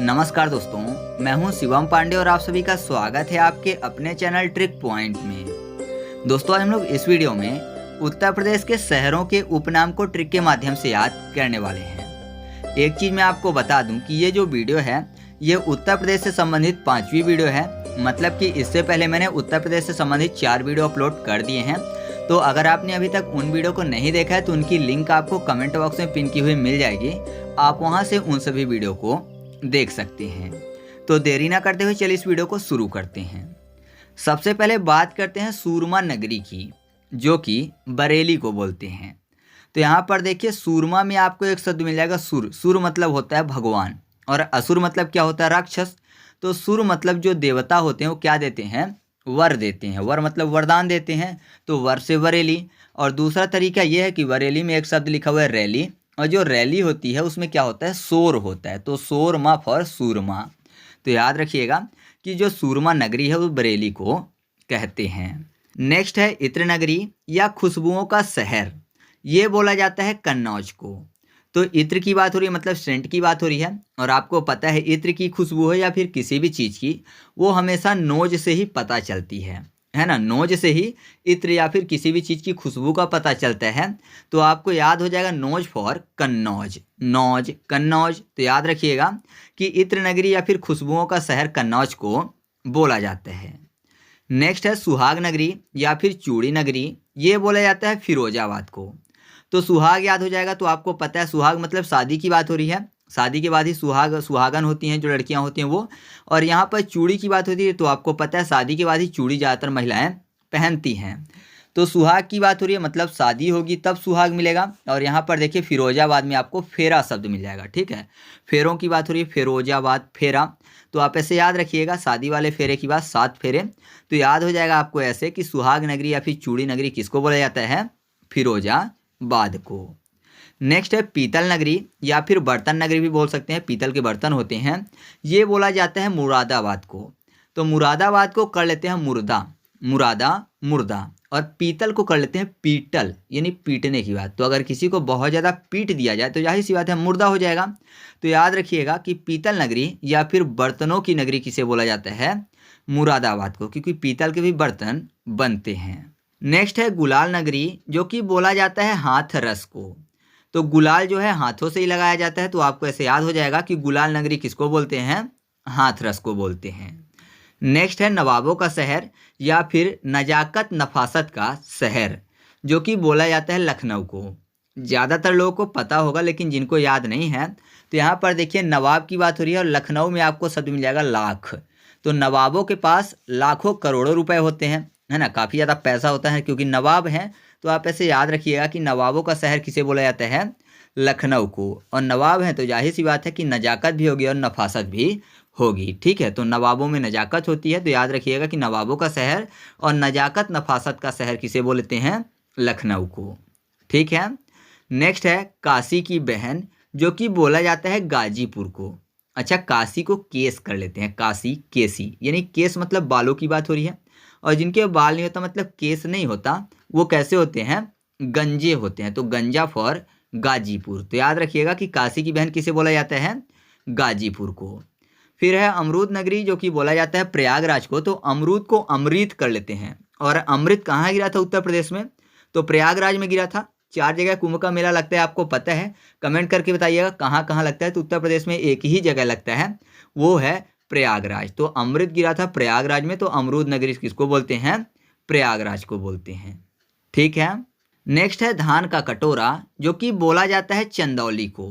नमस्कार दोस्तों, मैं हूं शिवम पांडे और आप सभी का स्वागत है आपके अपने चैनल ट्रिक पॉइंट में। दोस्तों, आज हम लोग इस वीडियो में उत्तर प्रदेश के शहरों के उपनाम को ट्रिक के माध्यम से याद करने वाले हैं। एक चीज़ मैं आपको बता दूं कि ये जो वीडियो है ये उत्तर प्रदेश से संबंधित 5वीं वीडियो है। मतलब कि इससे पहले मैंने उत्तर प्रदेश से संबंधित 4 वीडियो अपलोड कर दिए हैं। तो अगर आपने अभी तक उन वीडियो को नहीं देखा है तो उनकी लिंक आपको कमेंट बॉक्स में पिन की हुई मिल जाएगी। आप वहाँ से उन सभी वीडियो को देख सकते हैं। तो देरी ना करते हुए चलिए इस वीडियो को शुरू करते हैं। सबसे पहले बात करते हैं सूरमा नगरी की, जो कि बरेली को बोलते हैं। तो यहाँ पर देखिए, सूरमा में आपको एक शब्द मिल जाएगा सुर। सुर मतलब होता है भगवान और असुर मतलब क्या होता है? राक्षस। तो सुर मतलब जो देवता होते हैं वो क्या देते हैं? वर देते हैं। वर मतलब वरदान देते हैं। तो वर से बरेली। और दूसरा तरीका यह है कि बरेली में एक शब्द लिखा हुआ है रैली, और जो रैली होती है उसमें क्या होता है? शोर होता है। तो शोरमा फॉर सूरमा। तो याद रखिएगा कि जो सूरमा नगरी है वो बरेली को कहते हैं। नेक्स्ट है इत्र नगरी या खुशबुओं का शहर। ये बोला जाता है कन्नौज को। तो इत्र की बात हो रही है, मतलब सेंट की बात हो रही है। और आपको पता है इत्र की खुशबू है या फिर किसी भी चीज़ की, वो हमेशा नोज से ही पता चलती है ना। नोज से ही इत्र या फिर किसी भी चीज़ की खुशबू का पता चलता है। तो आपको याद हो जाएगा नोज फॉर कन्नौज। नौज कन्नौज। तो याद रखिएगा कि इत्र नगरी या फिर खुशबुओं का शहर कन्नौज को बोला जाता है। नेक्स्ट है सुहाग नगरी या फिर चूड़ी नगरी। ये बोला जाता है फिरोजाबाद को। तो सुहाग याद हो जाएगा। तो आपको पता है सुहाग मतलब शादी की बात हो रही है। शादी के बाद ही सुहागन होती हैं, जो लड़कियां होती हैं वो। और यहाँ पर चूड़ी की बात होती है। तो आपको पता है शादी के बाद ही चूड़ी ज़्यादातर महिलाएं पहनती हैं। तो सुहाग की बात हो रही है, मतलब शादी होगी तब सुहाग मिलेगा। और यहाँ पर देखिए फिरोजाबाद में आपको फेरा शब्द मिल जाएगा। ठीक है, फेरों की बात हो रही है, फिरोजाबाद फेरा। तो आप ऐसे याद रखिएगा, शादी वाले फेरे की बात 7 फेरे। तो याद हो जाएगा आपको ऐसे कि सुहाग नगरी या फिर चूड़ी नगरी किसको बोला जाता है? फिरोजाबाद को। नेक्स्ट है पीतल नगरी या फिर बर्तन नगरी भी बोल सकते हैं। पीतल के बर्तन होते हैं। ये बोला जाता है मुरादाबाद को। तो मुरादाबाद को कर लेते हैं मुर्दा, मुर्दा। और पीतल को कर लेते हैं पीटल, यानी पीटने की बात। तो अगर किसी को बहुत ज़्यादा पीट दिया जाए तो जाहिर सी बात है मुर्दा हो जाएगा। तो याद रखिएगा कि पीतल नगरी या फिर बर्तनों की नगरी किसे बोला जाता है? मुरादाबाद को, क्योंकि पीतल के भी बर्तन बनते हैं। नेक्स्ट है गुलाल नगरी, जो कि बोला जाता है हाथ रस को। तो गुलाल जो है हाथों से ही लगाया जाता है। तो आपको ऐसे याद हो जाएगा कि गुलाल नगरी किसको बोलते हैं? हाथ रस को बोलते हैं। नेक्स्ट है नवाबों का शहर या फिर नजाकत नफासत का शहर, जो कि बोला जाता है लखनऊ को। ज़्यादातर लोगों को पता होगा, लेकिन जिनको याद नहीं है तो यहाँ पर देखिए नवाब की बात हो रही है और लखनऊ में आपको शब्द मिल जाएगा लाख। तो नवाबों के पास लाखों करोड़ों रुपए होते हैं, है ना। काफ़ी ज़्यादा पैसा होता है क्योंकि नवाब हैं। तो आप ऐसे याद रखिएगा कि नवाबों का शहर किसे बोला जाता है? लखनऊ को। और नवाब हैं तो जाहिर सी बात है कि नजाकत भी होगी और नफासत भी होगी। ठीक है, तो नवाबों में नजाकत होती है। तो याद रखिएगा कि नवाबों का शहर और नजाकत नफासत का शहर किसे बोलते हैं? लखनऊ को। ठीक है। नेक्स्ट है काशी की बहन, जो कि बोला जाता है गाजीपुर को। अच्छा, काशी को केस कर लेते हैं। काशी केसी, यानी केस मतलब बालों की बात हो रही है। और जिनके बाल नहीं होता मतलब केस नहीं होता, वो कैसे होते हैं? गंजे होते हैं। तो गंजा फॉर गाजीपुर। तो याद रखिएगा कि काशी की बहन किसे बोला जाता है? गाजीपुर को। फिर है अमरूद नगरी, जो कि बोला जाता है प्रयागराज को। तो अमरूद को अमृत कर लेते हैं। और अमृत कहाँ गिरा था उत्तर प्रदेश में? तो प्रयागराज में गिरा था। 4 जगह कुंभ का मेला लगता है, आपको पता है? कमेंट करके बताइएगा कहाँ कहाँ लगता है। तो उत्तर प्रदेश में एक ही जगह लगता है, वो है प्रयागराज। तो अमृत गिरा था प्रयागराज में। तो अमरूद नगरी किसको बोलते हैं? प्रयागराज को बोलते हैं। ठीक है। नेक्स्ट है धान का कटोरा, जो कि बोला जाता है चंदौली को।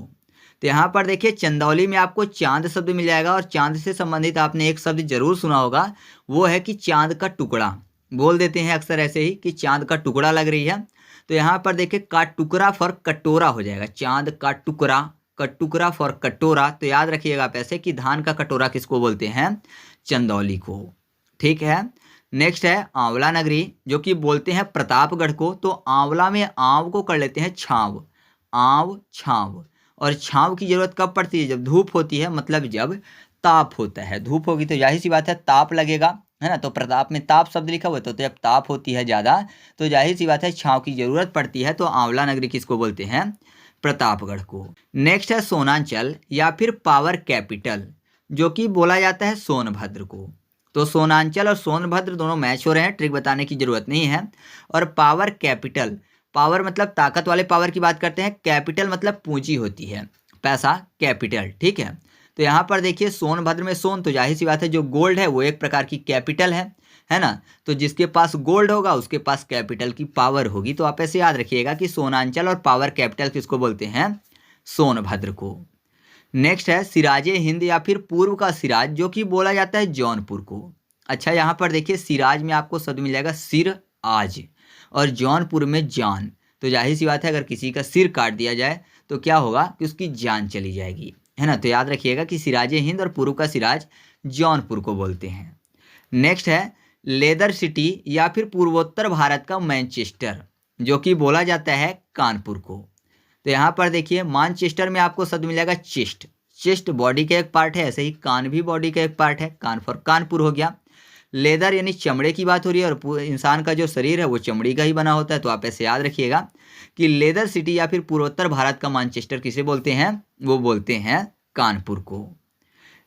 तो यहाँ पर देखिए चंदौली में आपको चांद शब्द मिल जाएगा। और चांद से संबंधित आपने एक शब्द जरूर सुना होगा, वो है कि चांद का टुकड़ा। बोल देते हैं अक्सर ऐसे ही कि चांद का टुकड़ा लग रही है। तो यहाँ पर देखिए का टुकड़ा फॉर कटोरा हो जाएगा। चांद का टुकड़ा, कटुकड़ा फॉर कटोरा। तो याद रखिएगा आप ऐसे कि धान का कटोरा किसको बोलते हैं? चंदौली को। ठीक है। नेक्स्ट है आंवला नगरी, जो कि बोलते हैं प्रतापगढ़ को। तो आंवला में आंव को कर लेते हैं छाव, आंव छाव। और छाव की जरूरत कब पड़ती है? जब धूप होती है, मतलब जब ताप होता है। धूप होगी तो जाहिर सी बात है ताप लगेगा, है ना। तो प्रताप में ताप शब्द लिखा हुआ है। तो जब ताप होती है ज़्यादा तो जाहिर सी बात है छाव की जरूरत पड़ती है। तो आंवला नगरी किसको बोलते हैं? प्रतापगढ़ को। नेक्स्ट है सोनांचल या फिर पावर कैपिटल, जो कि बोला जाता है सोनभद्र को। तो सोनांचल और सोनभद्र दोनों मैच हो रहे हैं, ट्रिक बताने की जरूरत नहीं है। और पावर कैपिटल, पावर मतलब ताकत वाले पावर की बात करते हैं, कैपिटल मतलब पूंजी होती है, पैसा, कैपिटल, ठीक है। तो यहाँ पर देखिए सोनभद्र में सोन, तो जाहिर सी बात है जो गोल्ड है वो एक प्रकार की कैपिटल है ना। तो जिसके पास गोल्ड होगा उसके पास कैपिटल की पावर होगी। तो आप ऐसे याद रखिएगा कि सोनांचल और पावर कैपिटल किसको बोलते हैं, सोनभद्र को। नेक्स्ट है सिराजे हिंद या फिर पूर्व का सिराज, जो कि बोला जाता है जौनपुर को। अच्छा यहाँ पर देखिए सिराज में आपको शब्द मिल जाएगा सिर आज, और जौनपुर में जान। तो जाहिर सी बात है अगर किसी का सिर काट दिया जाए तो क्या होगा कि उसकी जान चली जाएगी, है ना। तो याद रखिएगा कि सिराजे हिंद और पूर्व का सिराज जौनपुर को बोलते हैं। नेक्स्ट है लेदर सिटी या फिर पूर्वोत्तर भारत का मैनचेस्टर, जो कि बोला जाता है कानपुर को। तो यहाँ पर देखिए मानचेस्टर में आपको शब्द मिलेगा चेस्ट, चेस्ट बॉडी का एक पार्ट है, ऐसे ही कान भी बॉडी का एक पार्ट है, कान फॉर कानपुर हो गया। लेदर यानी चमड़े की बात हो रही है, और इंसान का जो शरीर है वो चमड़ी का ही बना होता है। तो आप ऐसे याद रखिएगा कि लेदर सिटी या फिर पूर्वोत्तर भारत का मानचेस्टर किसे बोलते हैं, वो बोलते हैं कानपुर को।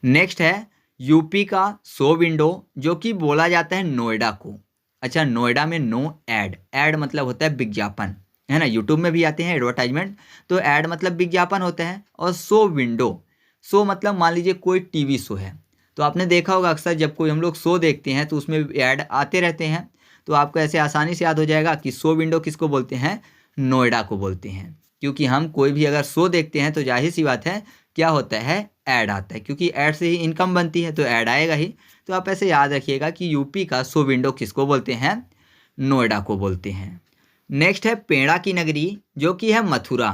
नेक्स्ट है यूपी का शो विंडो, जो कि बोला जाता है नोएडा को। अच्छा नोएडा में नो एड, एड मतलब होता है विज्ञापन, है ना, यूट्यूब में भी आते हैं एडवर्टाइजमेंट, तो एड मतलब विज्ञापन होता है। और शो विंडो, शो मतलब मान लीजिए कोई टीवी शो है, तो आपने देखा होगा अक्सर जब कोई हम लोग शो देखते हैं तो उसमें ऐड आते रहते हैं। तो आपको ऐसे आसानी से याद हो जाएगा कि शो विंडो किसको बोलते हैं, नोएडा को बोलते हैं। क्योंकि हम कोई भी अगर शो देखते हैं तो जाहिर सी बात है क्या होता है, ऐड आता है, क्योंकि ऐड से ही इनकम बनती है, तो ऐड आएगा ही। तो आप ऐसे याद रखिएगा कि यूपी का शो विंडो किसको बोलते हैं, नोएडा को बोलते हैं। नेक्स्ट है पेड़ा की नगरी, जो कि है मथुरा।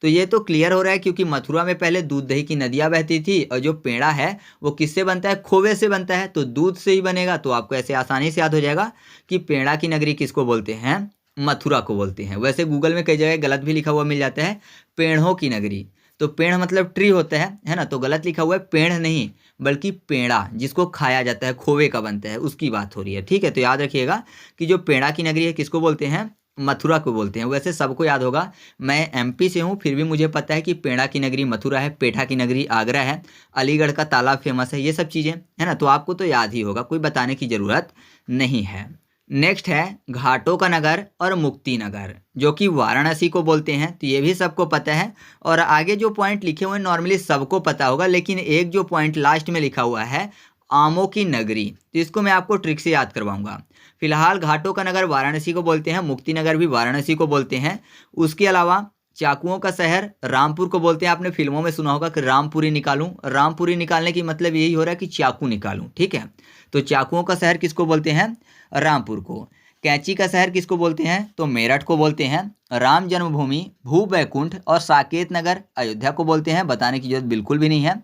तो ये तो क्लियर हो रहा है क्योंकि मथुरा में पहले दूध दही की नदियाँ बहती थी, और जो पेड़ा है वो किससे बनता है, खोवे से बनता है, तो दूध से ही बनेगा। तो आपको ऐसे आसानी से याद हो जाएगा कि पेड़ा की नगरी किसको बोलते हैं, मथुरा को बोलते हैं। वैसे गूगल में कई जगह गलत भी लिखा हुआ मिल जाता है, पेड़ों की नगरी। तो पेड़ मतलब ट्री होता है ना, तो गलत लिखा हुआ है, पेड़ नहीं बल्कि पेड़ा, जिसको खाया जाता है, खोवे का बनता है, उसकी बात हो रही है, ठीक है। तो याद रखिएगा कि जो पेड़ा की नगरी है किसको बोलते हैं, मथुरा को बोलते हैं। वैसे सबको याद होगा, मैं एमपी से हूँ फिर भी मुझे पता है कि पेड़ा की नगरी मथुरा है, पेठा की नगरी आगरा है, अलीगढ़ का तालाब फेमस है, ये सब चीज़ें, है ना। तो आपको तो याद ही होगा, कोई बताने की ज़रूरत नहीं है। नेक्स्ट है घाटों का नगर और मुक्ति नगर, जो कि वाराणसी को बोलते हैं। तो ये भी सबको पता है, और आगे जो पॉइंट लिखे हुए हैं नॉर्मली सबको पता होगा, लेकिन एक जो पॉइंट लास्ट में लिखा हुआ है आमों की नगरी, तो इसको मैं आपको ट्रिक से याद करवाऊंगा। फिलहाल घाटों का नगर वाराणसी को बोलते हैं, मुक्ति नगर भी वाराणसी को बोलते हैं। उसके अलावा चाकुओं का शहर रामपुर को बोलते हैं। आपने फिल्मों में सुना होगा कि रामपुरी निकालूं, रामपुरी निकालने की मतलब यही हो रहा है कि चाकू निकालूं, ठीक है। तो चाकुओं का शहर किसको बोलते हैं, रामपुर को। कैंची का शहर किसको बोलते हैं, तो मेरठ को बोलते हैं। राम जन्मभूमि, भू बैकुंठ और साकेत नगर अयोध्या को बोलते हैं, बताने की जरूरत बिल्कुल भी नहीं है।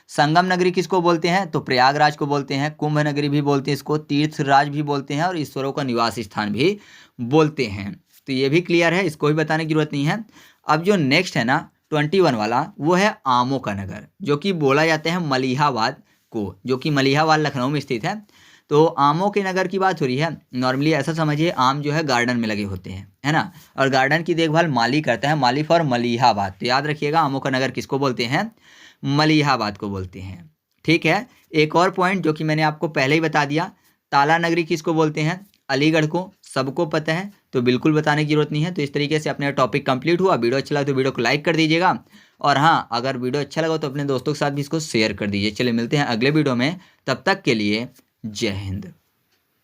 संगम नगरी किसको बोलते हैं, तो प्रयागराज को बोलते हैं। कुंभ नगरी भी बोलते हैं इसको, तीर्थराज भी बोलते हैं, और ईश्वरों का निवास स्थान भी बोलते हैं। तो ये भी क्लियर है, इसको भी बताने की जरूरत नहीं है। अब जो नेक्स्ट है ना 21 वाला, वो है आमों का नगर, जो कि बोला जाता है मलिहाबाद को, जो कि मलिहाबाद लखनऊ में स्थित है। तो आमों के नगर की बात हो रही है। नॉर्मली ऐसा समझिए आम जो है गार्डन में लगे होते हैं, है ना, और गार्डन की देखभाल माली करता है, माली फॉर मलिहाबाद। तो याद रखिएगा आमों का नगर किसको बोलते हैं, मलिहाबाद को बोलते हैं, ठीक है। एक और पॉइंट जो कि मैंने आपको पहले ही बता दिया, ताला नगरी किसको बोलते हैं, अलीगढ़ को, सबको पता है, तो बिल्कुल बताने की जरूरत नहीं है। तो इस तरीके से अपना टॉपिक कंप्लीट हुआ। वीडियो अच्छा लगा तो वीडियो को लाइक कर दीजिएगा, और हाँ अगर वीडियो अच्छा लगा तो अपने दोस्तों के साथ भी इसको शेयर कर दीजिए। चलिए मिलते हैं अगले वीडियो में, तब तक के लिए जय हिंद।